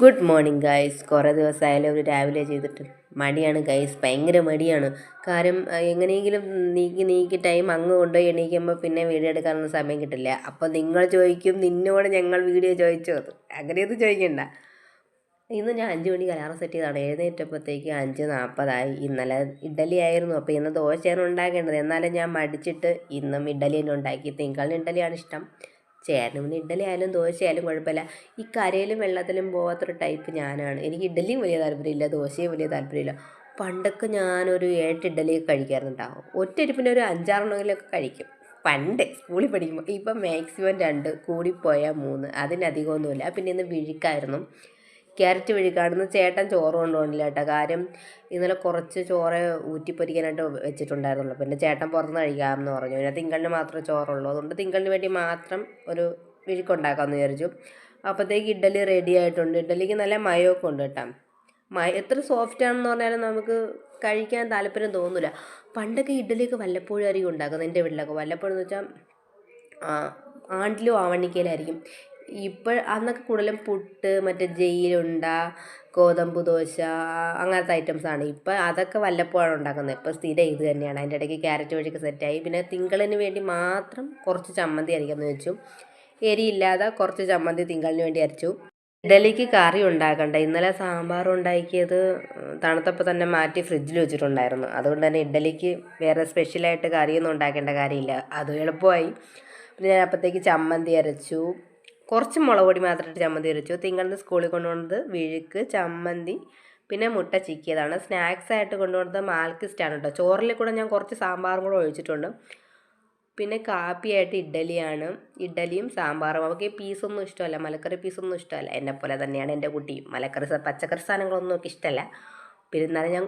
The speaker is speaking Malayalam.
Good morning guys. കുറേ ദിവസമായാലും ഒരു രാവിലെ ചെയ്തിട്ട് മടിയാണ് ഗൈസ്, ഭയങ്കര മടിയാണ്. കാര്യം എങ്ങനെയെങ്കിലും നീക്കി നീക്കി ടൈം അങ്ങ് കൊണ്ടുപോയി എണീക്കുമ്പോൾ പിന്നെ വീഡിയോ എടുക്കാനൊന്നും സമയം കിട്ടില്ല. അപ്പോൾ നിങ്ങൾ ചോദിക്കും, നിന്നോട് ഞങ്ങൾ വീഡിയോ ചോദിച്ചോ? അങ്ങനെയൊന്നും ചോദിക്കണ്ട. ഇന്ന് ഞാൻ 5 മണിക്ക് അലാറം സെറ്റ് ചെയ്താണ്. എഴുന്നേറ്റപ്പോഴത്തേക്ക് 5:40 ഇന്നലെ ഇഡ്ഡലി ആയിരുന്നു. അപ്പോൾ ഇന്ന് ദോശയാണ് ഉണ്ടാക്കേണ്ടത്. എന്നാലും ഞാൻ മടിച്ചിട്ട് ഇന്നും ഇഡ്ഡലി തന്നെ ഉണ്ടാക്കി. തിങ്കളിന് ഇഡ്ഡലിയാണ് ഇഷ്ടം. ചേട്ടന് പിന്നെ ഇഡ്ഡലി ആയാലും ദോശ ആയാലും കുഴപ്പമില്ല. ഈ കരയിലും വെള്ളത്തിലും പോകാത്തൊരു ടൈപ്പ് ഞാനാണ്. എനിക്ക് ഇഡ്ഡലിയും വലിയ താല്പര്യമില്ല, ദോശയും വലിയ താല്പര്യമില്ല. പണ്ടൊക്കെ ഞാനൊരു 8 ഇഡ്ഡലിയൊക്കെ കഴിക്കാറുണ്ടാവും. ഒറ്റയിരിപ്പിന് ഒരു 5-6 കഴിക്കും. പണ്ട് സ്കൂളിൽ പഠിക്കുമ്പോൾ. ഇപ്പം മാക്സിമം 2, കൂടിപ്പോയാൽ 3, അതിനധികമൊന്നുമില്ല. പിന്നെ ഇന്ന് വിഴുക്കായിരുന്നു, ക്യാരറ്റ് വിഴുക്കാണെന്ന്. ചേട്ടൻ ചോറ് കൊണ്ടുപോകണില്ല കേട്ടോ. കാര്യം ഇന്നലെ കുറച്ച് ചോറ് ഊറ്റിപ്പൊരിക്കാനായിട്ട് വെച്ചിട്ടുണ്ടായിരുന്നുള്ളൂ. പിന്നെ ചേട്ടൻ പുറത്തുനിന്ന് കഴിക്കാമെന്ന് പറഞ്ഞു. പിന്നെ തിങ്കളിന് മാത്രമേ ചോറുള്ളൂ. അതുകൊണ്ട് തിങ്കളിന് വേണ്ടി മാത്രം ഒരു വിഴുക്കുണ്ടാക്കാമെന്ന് വിചാരിച്ചു. അപ്പോഴത്തേക്ക് ഇഡ്ഡലി റെഡി ആയിട്ടുണ്ട്. ഇഡ്ഡലിക്ക് നല്ല മയമൊക്കെ ഉണ്ട് കേട്ടോ. എത്ര സോഫ്റ്റ് ആണെന്ന് പറഞ്ഞാലും നമുക്ക് കഴിക്കാൻ താല്പര്യം തോന്നില്ല. പണ്ടൊക്കെ ഇഡ്ഡലിയൊക്കെ വല്ലപ്പോഴും ആയിരിക്കും ഉണ്ടാക്കുന്നത്. എൻ്റെ വീട്ടിലൊക്കെ വല്ലപ്പോഴും എന്ന് വെച്ചാൽ ആണ്ടിലും ആവണിക്കയിലായിരിക്കും. അന്നൊക്കെ കൂടുതലും പുട്ട്, മറ്റേ ജയിലുണ്ട, ഗോതമ്പ് ദോശ, അങ്ങനത്തെ ഐറ്റംസാണ്. ഇപ്പം അതൊക്കെ വല്ലപ്പോഴാണ് ഉണ്ടാക്കുന്നത്. ഇപ്പോൾ സ്ഥിരം ഇത് തന്നെയാണ്. അതിൻ്റെ ഇടയ്ക്ക് ക്യാരറ്റ് വഴിയൊക്കെ സെറ്റായി. പിന്നെ തിങ്കളിന് വേണ്ടി മാത്രം കുറച്ച് ചമ്മന്തി അരിക്കാമെന്ന് വെച്ചു. എരിയില്ലാതെ കുറച്ച് ചമ്മന്തി തിങ്കളിന് വേണ്ടി അരച്ചു. ഇഡലിക്ക് കറി ഉണ്ടാക്കണ്ട. ഇന്നലെ സാമ്പാർ ഉണ്ടാക്കിയത് തണുത്തപ്പോൾ തന്നെ മാറ്റി ഫ്രിഡ്ജിൽ വെച്ചിട്ടുണ്ടായിരുന്നു. അതുകൊണ്ട് തന്നെ ഇഡലിക്ക് വേറെ സ്പെഷ്യലായിട്ട് കറിയൊന്നും ഉണ്ടാക്കേണ്ട കാര്യമില്ല. അത് എളുപ്പമായി. പിന്നെ ഞാൻ അപ്പോഴത്തേക്ക് ചമ്മന്തി അരച്ചു. കുറച്ച് മുളക് പൊടി മാത്രമായിട്ട് ചമ്മന്തി അരച്ചു. തിങ്കളിന് സ്കൂളിൽ കൊണ്ടുപോകുന്നത് വിഴുക്ക്, ചമ്മന്തി, പിന്നെ മുട്ട ചിക്കിയതാണ്. സ്നാക്സ് ആയിട്ട് കൊണ്ടുപോകുന്നത് മാൽക്കിസ്റ്റാണ് കേട്ടോ. ചോറിൽ കൂടെ ഞാൻ കുറച്ച് സാമ്പാറും കൂടെ ഒഴിച്ചിട്ടുണ്ട്. പിന്നെ കാപ്പിയായിട്ട് ഇഡ്ഡലിയാണ്. ഇഡ്ഡലിയും സാമ്പാറും. അവൾക്ക് പീസൊന്നും ഇഷ്ടമല്ല, മലക്കറി പീസൊന്നും ഇഷ്ടമല്ല. എന്നെപ്പോലെ തന്നെയാണ് എൻ്റെ കുട്ടിയും. പച്ചക്കറി സാധനങ്ങളൊന്നും ഒക്കെ ഇഷ്ടമല്ല. പിന്നെ എന്നാലും ഞാൻ